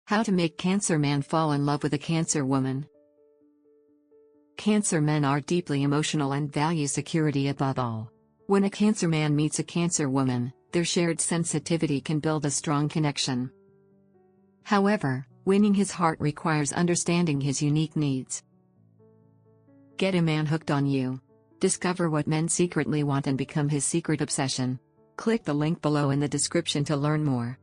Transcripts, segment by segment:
How to make Cancer man fall in love with a Cancer woman. Cancer men are deeply emotional and value security above all. When a Cancer man meets a Cancer woman, their shared sensitivity can build a strong connection. However, winning his heart requires understanding his unique needs. Get a man hooked on you. Discover what men secretly want and become his secret obsession. Click the link below in the description to learn more.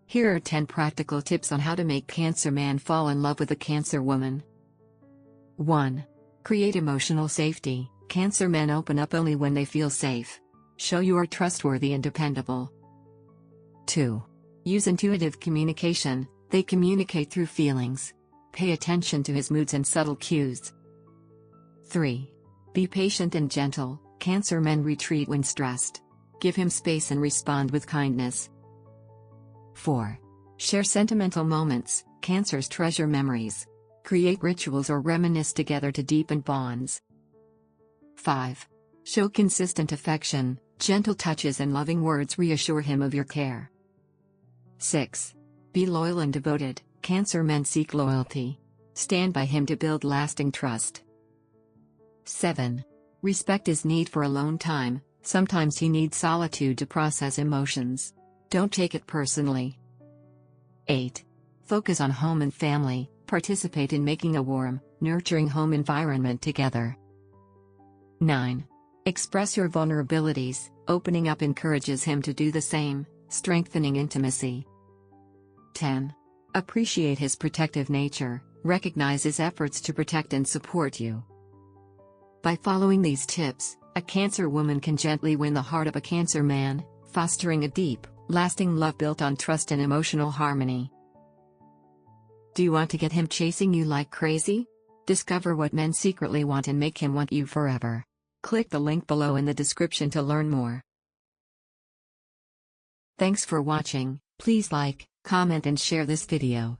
Here are 10 practical tips on how to make Cancer man fall in love with a Cancer woman. 1. Create emotional safety. Cancer men open up only when they feel safe. Show you are trustworthy and dependable. 2. Use intuitive communication. They communicate through feelings. Pay attention to his moods and subtle cues. 3. Be patient and gentle. Cancer men retreat when stressed. Give him space and respond with kindness. 4. Share sentimental moments. Cancers treasure memories. Create rituals or reminisce together to deepen bonds. 5. Show consistent affection. Gentle touches and loving words reassure him of your care. 6. Be loyal and devoted. Cancer men seek loyalty. Stand by him to build lasting trust. 7. Respect his need for alone time. Sometimes he needs solitude to process emotions. Don't take it personally. 8. Focus on home and family. Participate in making a warm, nurturing home environment together. 9. Express your vulnerabilities. Opening up encourages him to do the same, strengthening intimacy. 10. Appreciate his protective nature. Recognize his efforts to protect and support you. By following these tips, a Cancer woman can gently win the heart of a Cancer man, fostering a deep, lasting love built on trust and emotional harmony. Do you want to get him chasing you like crazy? Discover what men secretly want and make him want you forever. Click the link below in the description to learn more. Thanks for watching. Please like, comment and share this video.